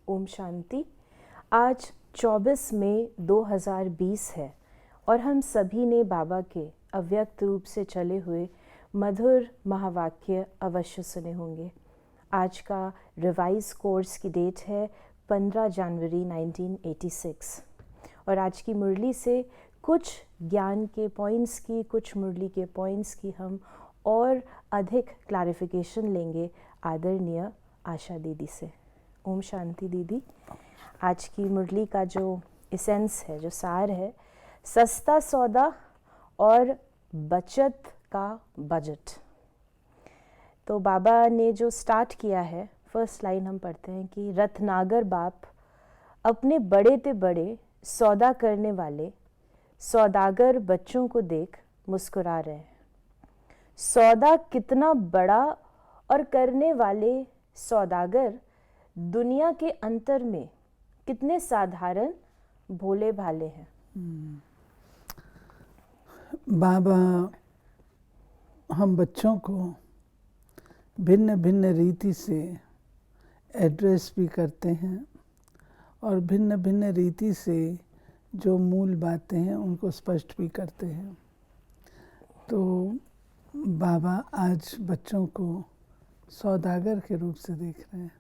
ओम शांति। आज 24 मई 2020 है और हम सभी ने बाबा के अव्यक्त रूप से चले हुए मधुर महावाक्य अवश्य सुने होंगे। आज का रिवाइज कोर्स की डेट है 15 जनवरी 1986 और आज की मुरली से कुछ ज्ञान के पॉइंट्स की, कुछ मुरली के पॉइंट्स की हम और अधिक क्लैरिफिकेशन लेंगे आदरणीय आशा दीदी से। ओम शांति दीदी। आज की मुरली का जो एसेंस है, जो सार है, सस्ता सौदा और बचत का बजट। तो बाबा ने जो स्टार्ट किया है, फर्स्ट लाइन हम पढ़ते हैं कि रत्नागर बाप अपने बड़े ते बड़े सौदा करने वाले सौदागर बच्चों को देख मुस्कुरा रहे हैं। सौदा कितना बड़ा और करने वाले सौदागर दुनिया के अंतर में कितने साधारण भोले भाले हैं। बाबा हम बच्चों को भिन्न भिन्न रीति से एड्रेस भी करते हैं और भिन्न भिन्न रीति से जो मूल बातें हैं उनको स्पष्ट भी करते हैं। तो बाबा आज बच्चों को सौदागर के रूप से देख रहे हैं।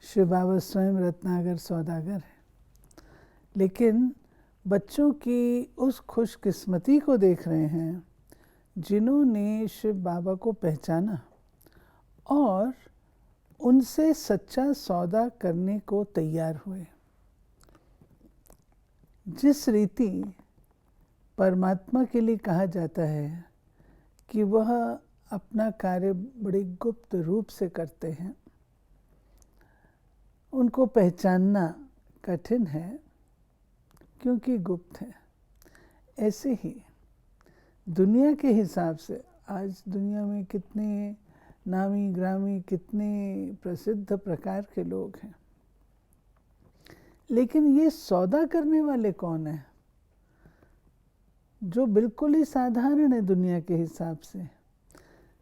शिव बाबा स्वयं रत्नागर सौदागर है, लेकिन बच्चों की उस खुशकिस्मती को देख रहे हैं जिन्होंने शिव बाबा को पहचाना और उनसे सच्चा सौदा करने को तैयार हुए। जिस रीति परमात्मा के लिए कहा जाता है कि वह अपना कार्य बड़े गुप्त रूप से करते हैं, उनको पहचानना कठिन है क्योंकि गुप्त है। ऐसे ही दुनिया के हिसाब से आज दुनिया में कितने नामी ग्रामी, कितने प्रसिद्ध प्रकार के लोग हैं, लेकिन ये सौदा करने वाले कौन हैं जो बिल्कुल ही साधारण है दुनिया के हिसाब से।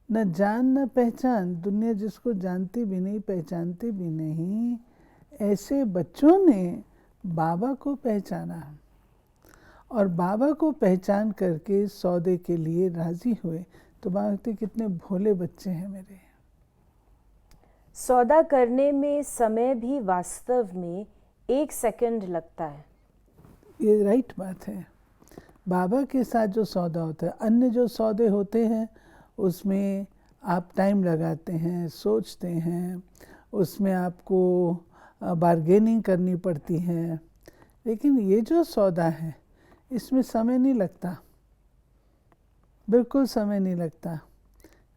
न जान न पहचान, दुनिया जिसको जानती भी नहीं, पहचानती भी नहीं, ऐसे बच्चों ने बाबा को पहचाना और बाबा को पहचान करके सौदे के लिए राजी हुए। तो बाबा कितने भोले बच्चे हैं मेरे। सौदा करने में समय भी वास्तव में 1 सेकंड लगता है। ये राइट बात है। बाबा के साथ जो सौदा होता है, अन्य जो सौदे होते हैं उसमें आप टाइम लगाते हैं, सोचते हैं, उसमें आपको बार्गेनिंग करनी पड़ती है, लेकिन ये जो सौदा है इसमें समय नहीं लगता, बिल्कुल समय नहीं लगता।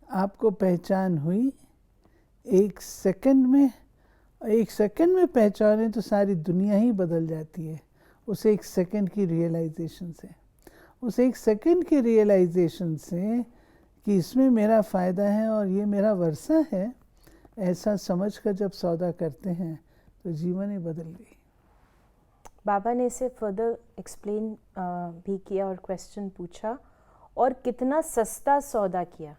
आपको पहचान हुई 1 सेकंड में, 1 सेकंड में पहचाने तो सारी दुनिया ही बदल जाती है उस 1 सेकंड की रियलाइजेशन से। उस 1 सेकंड की रियलाइजेशन से कि इसमें मेरा फ़ायदा है और ये मेरा वर्षा है, ऐसा समझकर जब सौदा करते हैं तो जीवन ही बदल गई। बाबा ने इसे फर्दर एक्सप्लेन भी किया और क्वेश्चन पूछा, और कितना सस्ता सौदा किया।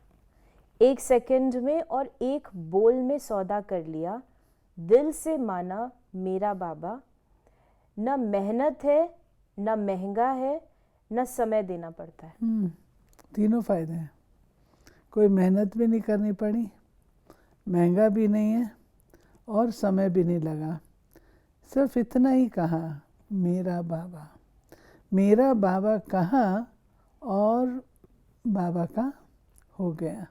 1 सेकंड में और 1 बोल में सौदा कर लिया। दिल से माना मेरा बाबा। न मेहनत है, न महंगा है, न समय देना पड़ता है। तीनों फायदे हैं। कोई मेहनत भी नहीं करनी पड़ी, महंगा भी नहीं है और समय भी नहीं लगा। सिर्फ इतना ही कहा, मेरा बाबा। मेरा बाबा कहा और बाबा का हो गया।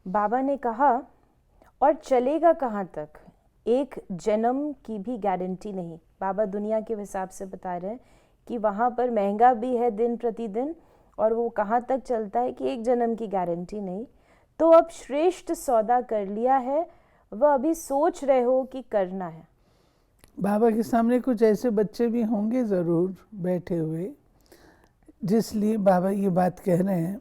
बाबा ने कहा, और चलेगा कहाँ तक, 1 जन्म की भी गारंटी नहीं। बाबा दुनिया के हिसाब से बता रहे हैं कि वहाँ पर महंगा भी है दिन प्रतिदिन, और वो कहाँ तक चलता है कि 1 जन्म की गारंटी नहीं। तो अब श्रेष्ठ सौदा कर लिया है, वह अभी सोच रहे हो कि करना है। बाबा के सामने कुछ ऐसे बच्चे भी होंगे ज़रूर बैठे हुए, जिसलिए बाबा ये बात कह रहे हैं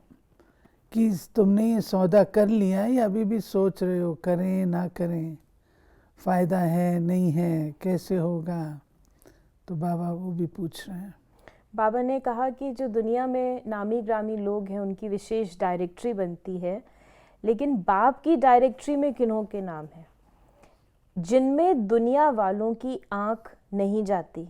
कि तुमने ये सौदा कर लिया या अभी भी सोच रहे हो करें ना करें, फ़ायदा है नहीं है, कैसे होगा। तो बाबा वो भी पूछ रहे हैं। बाबा ने कहा कि जो दुनिया में नामी ग्रामी लोग हैं उनकी विशेष डायरेक्टरी बनती है, लेकिन बाप की डायरेक्टरी में किन्हों के नाम है। जिनमें दुनिया वालों की आंख नहीं जाती।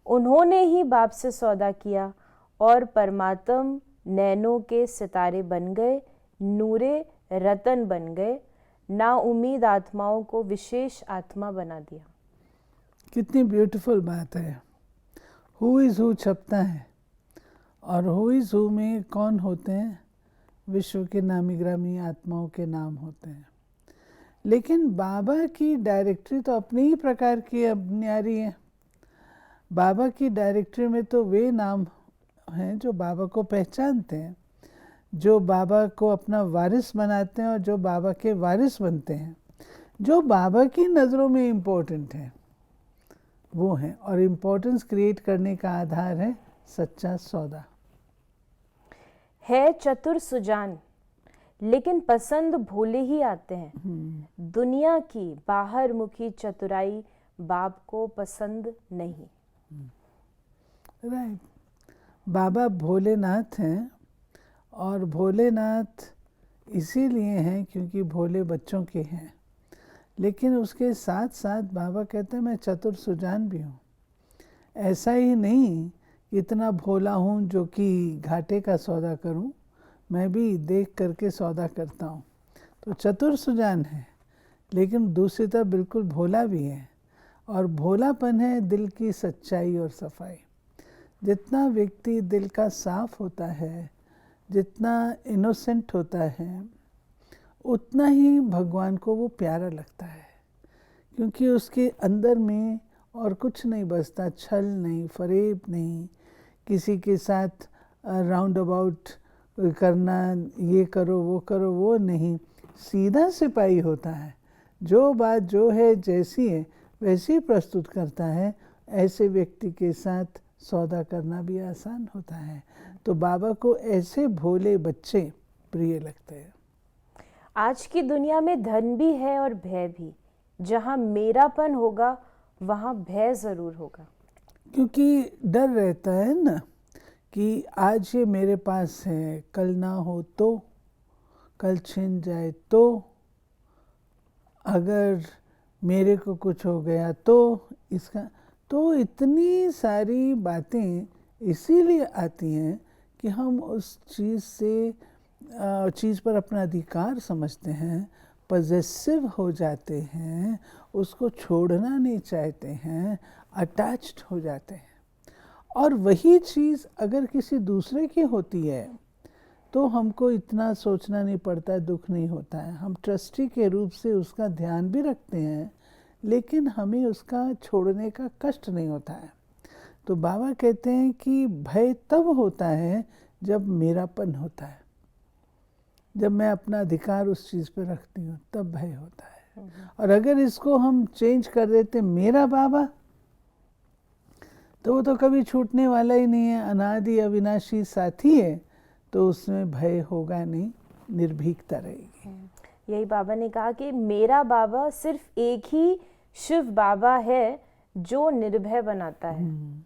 उन्होंने ही बाप से सौदा किया और परमात्म नैनों के सितारे बन गए, नूरे रतन बन गए, ना उम्मीद आत्माओं को विशेष आत्मा बना दिया। कितनी ब्यूटीफुल बात है। हु इज़ हु छपता है और हु इज़ हु में कौन होते हैं? विश्व के नामी ग्रामी आत्माओं के नाम होते हैं। लेकिन बाबा की डायरेक्टरी तो अपने ही प्रकार की न्यारी है। बाबा की डायरेक्टरी में तो वे नाम हैं जो बाबा को पहचानते हैं, जो बाबा को अपना वारिस बनाते हैं और जो बाबा के वारिस बनते हैं, जो बाबा की नज़रों में इम्पोर्टेंट हैं वो हैं। और इम्पोर्टेंस क्रिएट करने का आधार है सच्चा सौदा। है चतुर सुजान लेकिन पसंद भोले ही आते हैं। दुनिया की बाहर मुखी चतुराई बाप को पसंद नहीं। राइट। बाबा भोलेनाथ हैं और भोलेनाथ इसीलिए हैं क्योंकि भोले बच्चों के हैं। लेकिन उसके साथ साथ बाबा कहते हैं मैं चतुर सुजान भी हूँ। ऐसा ही नहीं इतना भोला हूँ जो कि घाटे का सौदा करूँ, मैं भी देख करके सौदा करता हूँ। तो चतुर सुजान है लेकिन दूसरी तरफ बिल्कुल भोला भी है। और भोलापन है दिल की सच्चाई और सफाई। जितना व्यक्ति दिल का साफ होता है, जितना इनोसेंट होता है, उतना ही भगवान को वो प्यारा लगता है। क्योंकि उसके अंदर में और कुछ नहीं बसता, छल नहीं, फरेब नहीं, किसी के साथ राउंड अबाउट करना, ये करो वो नहीं, सीधा सिपाही होता है। जो बात जो है जैसी है वैसी प्रस्तुत करता है। ऐसे व्यक्ति के साथ सौदा करना भी आसान होता है। तो बाबा को ऐसे भोले बच्चे प्रिय लगते हैं। आज की दुनिया में धन भी है और भय भी। जहाँ मेरापन होगा वहाँ भय जरूर होगा। क्योंकि डर रहता है ना कि आज ये मेरे पास है, कल ना हो तो, कल छिन जाए तो, अगर मेरे को कुछ हो गया तो इसका। तो इतनी सारी बातें इसीलिए आती हैं कि हम उस चीज़ पर अपना अधिकार समझते हैं, पजेसिव हो जाते हैं, उसको छोड़ना नहीं चाहते हैं, अटैच्ड हो जाते हैं। और वही चीज़ अगर किसी दूसरे की होती है तो हमको इतना सोचना नहीं पड़ता है, दुख नहीं होता है। हम ट्रस्टी के रूप से उसका ध्यान भी रखते हैं लेकिन हमें उसका छोड़ने का कष्ट नहीं होता है। तो बाबा कहते हैं कि भय तब होता है जब मेरापन होता है, जब मैं अपना अधिकार उस चीज़ पर रखती हूँ तब भय होता है। और अगर इसको हम चेंज कर देते मेरा बाबा, तो वो तो कभी छूटने वाला ही नहीं है, अनादि अविनाशी साथी है, तो उसमें भय होगा नहीं, निर्भीकता रहेगी। यही बाबा ने कहा कि मेरा बाबा सिर्फ एक ही शिव बाबा है जो निर्भय बनाता है।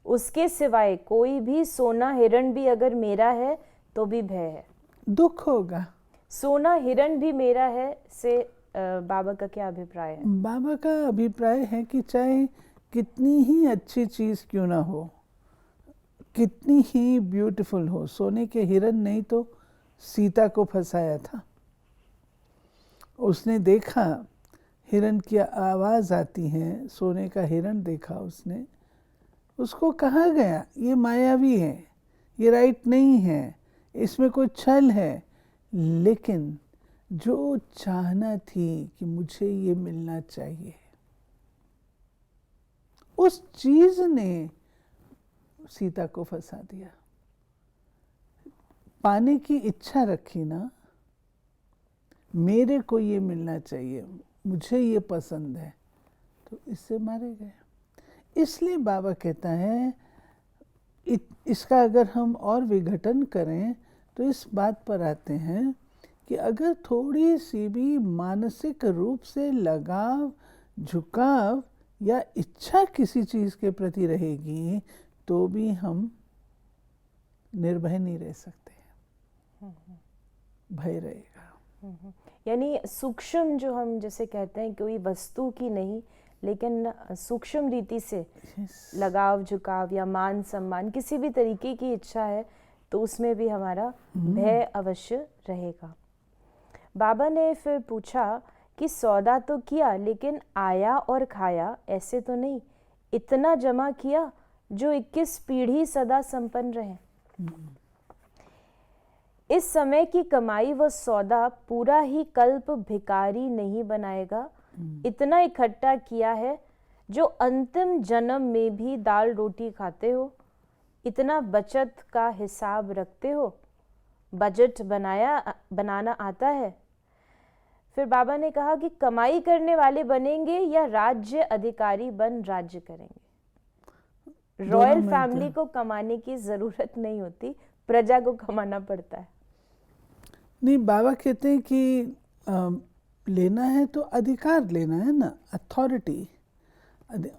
उसके सिवाय कोई भी सोना हिरण भी अगर मेरा है तो भी भय है, दुख होगा। सोना हिरण भी मेरा है से बाबा का क्या अभिप्राय है? बाबा का अभिप्राय है कि चाहे कितनी ही अच्छी चीज़ क्यों ना हो, कितनी ही ब्यूटीफुल हो, सोने के हिरण नहीं तो सीता को फंसाया था। उसने देखा हिरण की आवाज़ आती है, सोने का हिरण देखा उसने, उसको कहा गया ये मायावी है, ये राइट नहीं है, इसमें कोई छल है। लेकिन जो चाहना थी कि मुझे ये मिलना चाहिए, उस चीज़ ने सीता को फंसा दिया। पाने की इच्छा रखी ना, मेरे को ये मिलना चाहिए, मुझे ये पसंद है, तो इससे मारे गए। इसलिए बाबा कहता है इसका अगर हम और विघटन करें तो इस बात पर आते हैं कि अगर थोड़ी सी भी मानसिक रूप से लगाव, झुकाव या इच्छा किसी चीज़ के प्रति रहेगी तो भी हम निर्भय नहीं रह सकते, भय रहेगा। यानी सूक्ष्म जो हम जैसे कहते हैं कोई वस्तु की नहीं, लेकिन सूक्ष्म रीति से लगाव झुकाव या मान सम्मान किसी भी तरीके की इच्छा है तो उसमें भी हमारा भय अवश्य रहेगा। बाबा ने फिर पूछा कि सौदा तो किया लेकिन आया और खाया ऐसे तो नहीं, इतना जमा किया जो 21 पीढ़ी सदा संपन्न रहे। इस समय की कमाई व सौदा पूरा ही कल्प भिखारी नहीं बनाएगा। इतना इकट्ठा किया है जो अंतिम जन्म में भी दाल रोटी खाते हो। इतना बचत का हिसाब रखते हो, बजट बनाना आता है। फिर बाबा ने कहा कि कमाई करने वाले बनेंगे या राज्य अधिकारी बन राज्य करेंगे। रॉयल फैमिली को कमाने की जरूरत नहीं होती, प्रजा को कमाना पड़ता है। नहीं, बाबा कहते हैं कि लेना है तो अधिकार लेना है ना, अथॉरिटी।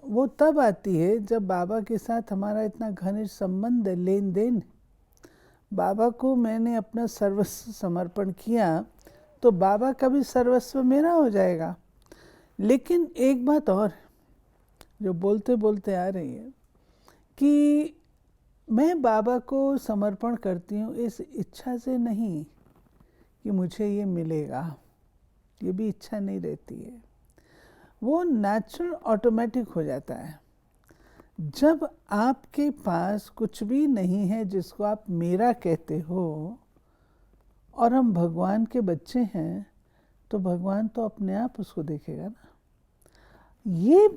वो तब आती है जब बाबा के साथ हमारा इतना घनिष्ठ संबंध है, लेन देन। बाबा को मैंने अपना सर्वस्व समर्पण किया तो बाबा का भी सर्वस्व मेरा हो जाएगा। लेकिन एक बात और जो बोलते बोलते आ रही है कि मैं बाबा को समर्पण करती हूँ इस इच्छा से नहीं कि मुझे ये मिलेगा, ये भी इच्छा नहीं रहती है, वो नेचुरल ऑटोमेटिक हो जाता है। जब आपके पास कुछ भी नहीं है जिसको आप मेरा कहते हो और हम भगवान के बच्चे हैं, तो भगवान तो अपने आप उसको देखेगा ना। ये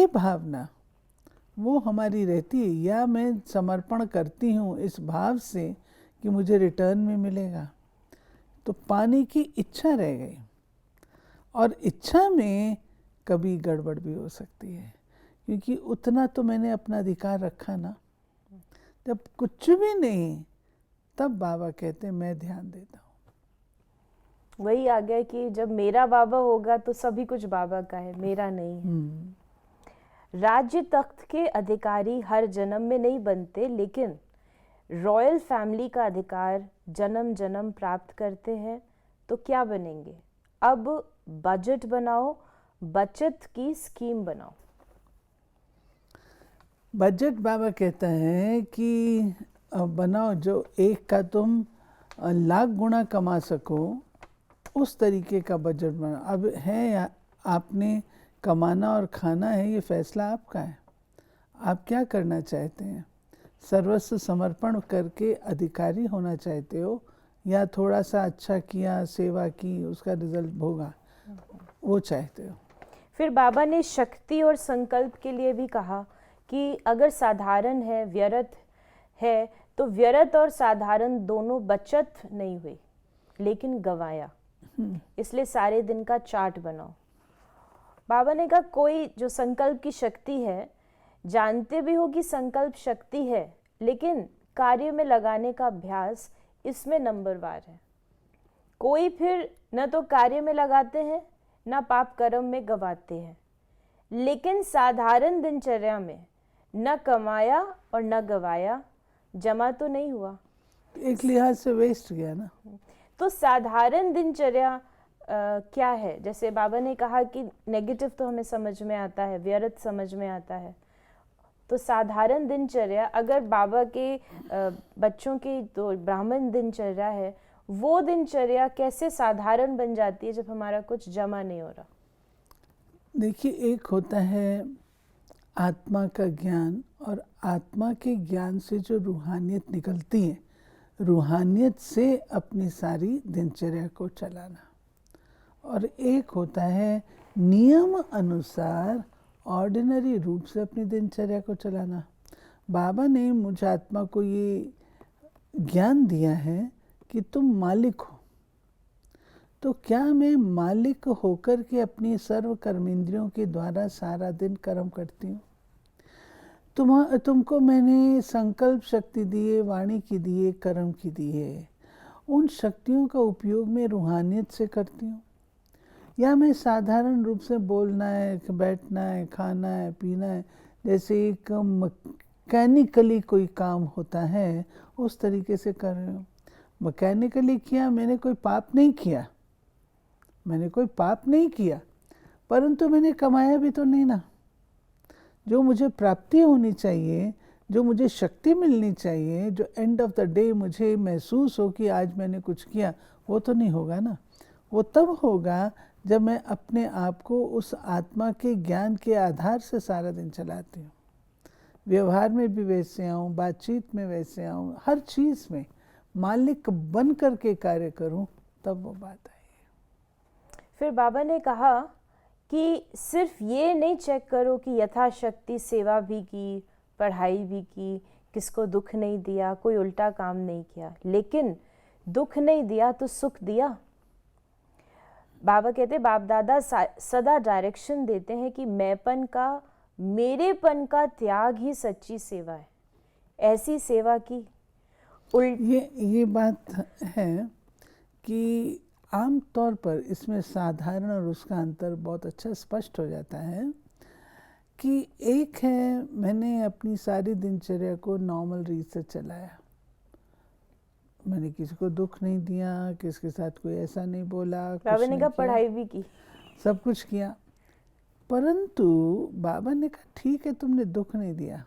भावना वो हमारी रहती है, या मैं समर्पण करती हूँ इस भाव से कि मुझे रिटर्न में मिलेगा, तो पाने की इच्छा रह गई। और इच्छा में कभी गड़बड़ भी हो सकती है, क्योंकि उतना तो मैंने अपना अधिकार रखा ना। जब कुछ भी नहीं, तब बाबा कहते हैं मैं ध्यान देता हूँ। वही आ गया कि जब मेरा बाबा होगा तो सभी कुछ बाबा का है, मेरा नहीं है। राज्य तख्त के अधिकारी हर जन्म में नहीं बनते, लेकिन रॉयल फैमिली का अधिकार जन्म जन्म प्राप्त करते हैं। तो क्या बनेंगे? अब बजट बनाओ, बचत की स्कीम बनाओ। बजट बाबा कहता है कि बनाओ जो एक का तुम लाख गुना कमा सको, उस तरीके का बजट बनाओ। अब है आपने कमाना और खाना है, ये फैसला आपका है। आप क्या करना चाहते हैं? सर्वस्व समर्पण करके अधिकारी होना चाहते हो, या थोड़ा सा अच्छा किया, सेवा की, उसका रिजल्ट भोगा, वो चाहते हो? फिर बाबा ने शक्ति और संकल्प के लिए भी कहा कि अगर साधारण है, व्यर्थ है, तो व्यर्थ और साधारण दोनों बचत नहीं हुई, लेकिन गवाया। इसलिए सारे दिन का चार्ट बनाओ। बाबा ने कहा कोई जो संकल्प की शक्ति है, जानते भी हो कि संकल्प शक्ति है, लेकिन कार्य में लगाने का अभ्यास इसमें नंबरवार है। कोई फिर न तो कार्य में लगाते हैं, न पाप कर्म में गवाते हैं, लेकिन साधारण दिनचर्या में न कमाया और न गवाया, जमा तो नहीं हुआ, एक लिहाज से वेस्ट गया ना। तो साधारण दिनचर्या क्या है? जैसे बाबा ने कहा कि नेगेटिव तो हमें समझ में आता है, व्यर्थ समझ में आता है, तो साधारण दिनचर्या अगर बाबा के बच्चों की तो ब्राह्मण दिनचर्या है, वो दिनचर्या कैसे साधारण बन जाती है जब हमारा कुछ जमा नहीं हो रहा? देखिए, एक होता है आत्मा का ज्ञान, और आत्मा के ज्ञान से जो रूहानियत निकलती है, रूहानियत से अपनी सारी दिनचर्या को चलाना। और एक होता है नियम अनुसार ऑर्डिनरी रूप से अपनी दिनचर्या को चलाना। बाबा ने मुझ आत्मा को ये ज्ञान दिया है कि तुम मालिक हो, तो क्या मैं मालिक होकर के अपनी सर्व कर्मेंद्रियों के द्वारा सारा दिन कर्म करती हूँ? तुमको मैंने संकल्प शक्ति दी है, वाणी की दी है, कर्म की दी है। उन शक्तियों का उपयोग मैं रूहानियत से करती हूँ, या मैं साधारण रूप से बोलना है, बैठना है, खाना है, पीना है, जैसे एक मैकेनिकली कोई काम होता है, उस तरीके से कर रही हूँ? मैकेनिकली किया, मैंने कोई पाप नहीं किया, मैंने कोई पाप नहीं किया, परंतु मैंने कमाया भी तो नहीं ना। जो मुझे प्राप्ति होनी चाहिए, जो मुझे शक्ति मिलनी चाहिए, जो एंड ऑफ द डे मुझे महसूस हो कि आज मैंने कुछ किया, वो तो नहीं होगा ना। वो तब होगा जब मैं अपने आप को उस आत्मा के ज्ञान के आधार से सारा दिन चलाती हूँ। व्यवहार में भी वैसे आऊँ, बातचीत में वैसे आऊँ, हर चीज़ में मालिक बन करके कार्य करूँ, तब वो बात आई। फिर बाबा ने कहा कि सिर्फ ये नहीं चेक करो कि यथाशक्ति सेवा भी की, पढ़ाई भी की, किसको दुख नहीं दिया, कोई उल्टा काम नहीं किया, लेकिन दुख नहीं दिया तो सुख दिया। बाबा कहते बाप दादा सदा डायरेक्शन देते हैं कि मैंपन का, मेरेपन का त्याग ही सच्ची सेवा है। ऐसी सेवा की ये बात है कि आम तौर पर इसमें साधारण और उसका अंतर बहुत अच्छा स्पष्ट हो जाता है कि एक है, मैंने अपनी सारी दिनचर्या को नॉर्मल रीत से चलाया, मैंने किसी को दुख नहीं दिया, किसके साथ कोई ऐसा नहीं बोला, बाबा ने कहा पढ़ाई भी की, सब कुछ किया। परंतु बाबा ने कहा ठीक है तुमने दुख नहीं दिया,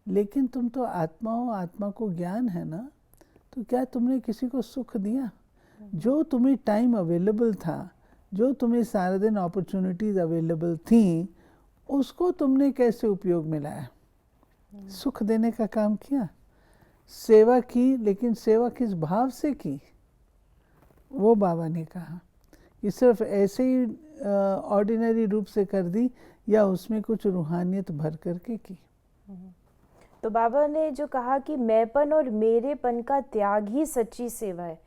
लेकिन तुम तो आत्मा हो, आत्मा को ज्ञान है ना, तो क्या तुमने किसी को सुख दिया? जो तुम्हें टाइम अवेलेबल था, जो तुम्हें सारा दिन अपॉर्चुनिटीज़ अवेलेबल थी, उसको तुमने कैसे उपयोग में लाया? सुख देने का काम किया, सेवा की, लेकिन सेवा किस भाव से की? वो बाबा ने कहा कि सिर्फ ऐसे ही ऑर्डिनरी रूप से कर दी या उसमें कुछ रूहानियत भर करके की। तो बाबा ने जो कहा कि मैंपन और मेरेपन का त्याग ही सच्ची सेवा है,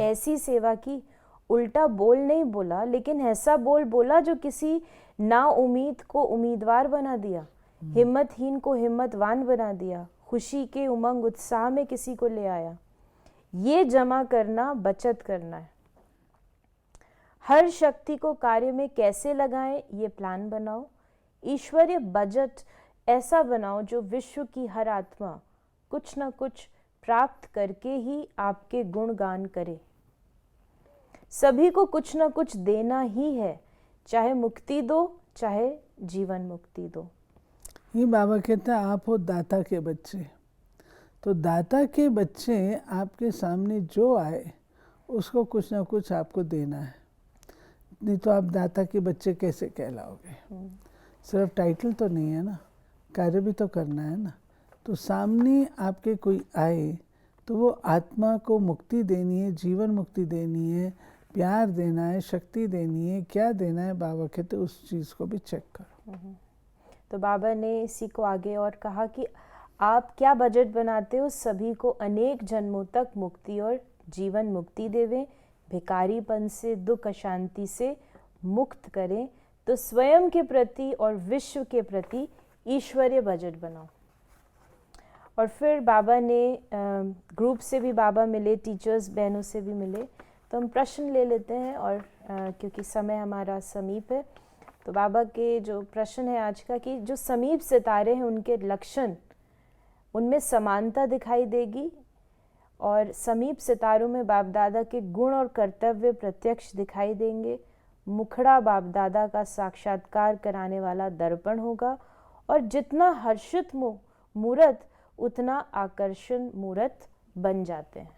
ऐसी सेवा की, उल्टा बोल नहीं बोला, लेकिन ऐसा बोल बोला जो किसी ना उम्मीद को उम्मीदवार बना दिया, हिम्मतहीन को हिम्मतवान बना दिया, खुशी के उमंग उत्साह में किसी को ले आया। ये जमा करना, बचत करना है। हर शक्ति को कार्य में कैसे लगाएं, ये प्लान बनाओ। ईश्वरीय बजट ऐसा बनाओ जो विश्व की हर आत्मा कुछ न कुछ प्राप्त करके ही आपके गुणगान करे। सभी को कुछ न कुछ देना ही है, चाहे मुक्ति दो, चाहे जीवन मुक्ति दो। ये बाबा कहता है आप हो दाता के बच्चे, तो दाता के बच्चे आपके सामने जो आए उसको कुछ ना कुछ आपको देना है, नहीं तो आप दाता के बच्चे कैसे कहलाओगे? सिर्फ टाइटल तो नहीं है ना, कार्य भी तो करना है ना। तो सामने आपके कोई आए तो वो आत्मा को मुक्ति देनी है, जीवन मुक्ति देनी है, प्यार देना है, शक्ति देनी है, क्या देना है, बाबा कहते उस चीज़ को भी चेक करो। तो बाबा ने इसी को आगे और कहा कि आप क्या बजट बनाते हो, सभी को अनेक जन्मों तक मुक्ति और जीवन मुक्ति देवें, भिखारीपन से, दुख अशांति से मुक्त करें, तो स्वयं के प्रति और विश्व के प्रति ईश्वरीय बजट बनाओ। और फिर बाबा ने ग्रुप से भी बाबा मिले, टीचर्स बहनों से भी मिले, तो हम प्रश्न ले लेते हैं और क्योंकि समय हमारा समीप है, तो बाबा के जो प्रश्न है आज का कि जो समीप सितारे हैं उनके लक्षण, उनमें समानता दिखाई देगी और समीप सितारों में बाप दादा के गुण और कर्तव्य प्रत्यक्ष दिखाई देंगे। मुखड़ा बाप दादा का साक्षात्कार कराने वाला दर्पण होगा और जितना हर्षित मूर्त उतना आकर्षण मूर्त बन जाते हैं।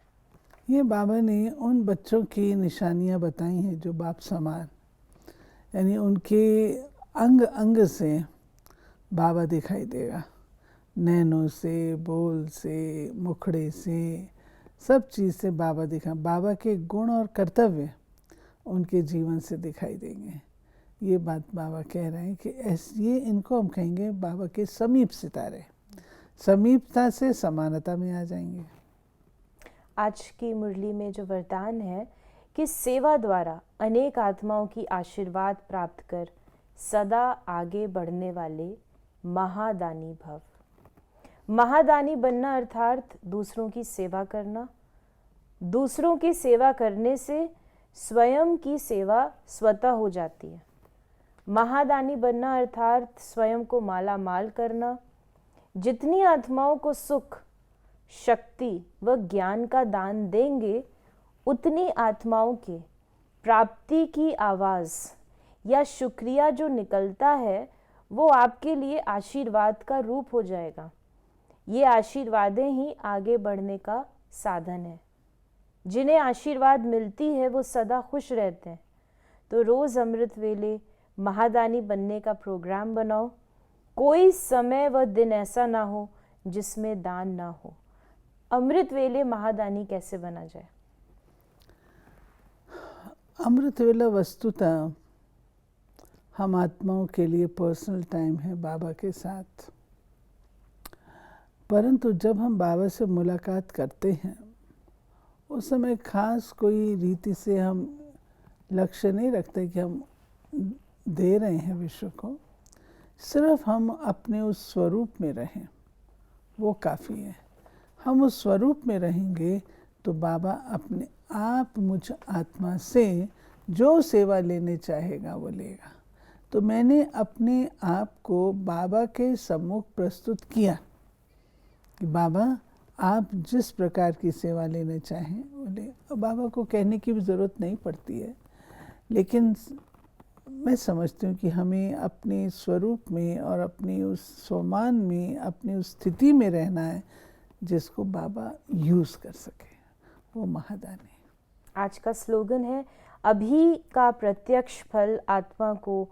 ये बाबा ने उन बच्चों की निशानियां बताई हैं जो बाप समान, यानी उनके अंग अंग से बाबा दिखाई देगा, नैनों से, बोल से, मुखड़े से, सब चीज़ से बाबा दिखा, बाबा के गुण और कर्तव्य उनके जीवन से दिखाई देंगे। ये बात बाबा कह रहे हैं कि ये इनको हम कहेंगे बाबा के समीप सितारे, समीपता से समानता में आ जाएंगे। आज की मुरली में जो वरदान है कि सेवा द्वारा अनेक आत्माओं की आशीर्वाद प्राप्त कर सदा आगे बढ़ने वाले महादानी भव। महादानी बनना अर्थात दूसरों की सेवा करना। दूसरों की सेवा करने से स्वयं की सेवा स्वतः हो जाती है। महादानी बनना अर्थात स्वयं को माला माल करना। जितनी आत्माओं को सुख, शक्ति व ज्ञान का दान देंगे, उतनी आत्माओं के प्राप्ति की आवाज़ या शुक्रिया जो निकलता है वो आपके लिए आशीर्वाद का रूप हो जाएगा। ये आशीर्वादें ही आगे बढ़ने का साधन है। जिन्हें आशीर्वाद मिलती है वो सदा खुश रहते हैं। तो रोज़ अमृत वेले महादानी बनने का प्रोग्राम बनाओ। कोई समय व दिन ऐसा ना हो जिसमें दान ना हो। अमृत वेले महादानी कैसे बना जाए? अमृत वेला वस्तुतः हम आत्माओं के लिए पर्सनल टाइम है बाबा के साथ। परंतु जब हम बाबा से मुलाकात करते हैं उस समय खास कोई रीति से हम लक्ष्य नहीं रखते कि हम दे रहे हैं विश्व को। सिर्फ हम अपने उस स्वरूप में रहें, वो काफ़ी है। हम उस स्वरूप में रहेंगे तो बाबा अपने आप मुझ आत्मा से जो सेवा लेने चाहेगा वो लेगा। तो मैंने अपने आप को बाबा के सम्मुख प्रस्तुत किया कि बाबा आप जिस प्रकार की सेवा लेना चाहें वो ले। बाबा को कहने की भी ज़रूरत नहीं पड़ती है, लेकिन मैं समझती हूँ कि हमें अपने स्वरूप में और अपनी उस स्वमान में, अपनी उस स्थिति में रहना है जिसको बाबा यूज़ कर सके, वो महादानी। आज का स्लोगन है, अभी का प्रत्यक्ष फल आत्मा को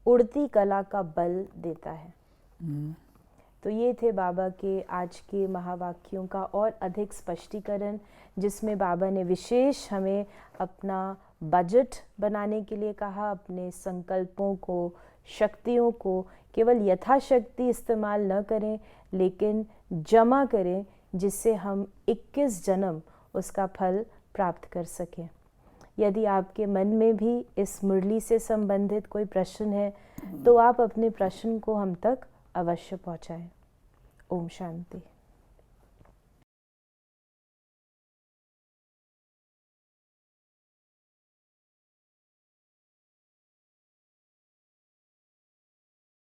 उड़ती कला का बल देता है। तो ये थे बाबा के आज के महावाक्यों का और अधिक स्पष्टीकरण, जिसमें बाबा ने विशेष हमें अपना बजट बनाने के लिए कहा। अपने संकल्पों को, शक्तियों को केवल यथाशक्ति इस्तेमाल न करें, लेकिन जमा करें, जिससे हम 21 जन्म उसका फल प्राप्त कर सकें। यदि आपके मन में भी इस मुरली से संबंधित कोई प्रश्न है तो आप अपने प्रश्न को हम तक अवश्य पहुंचाएं। ओम शांति।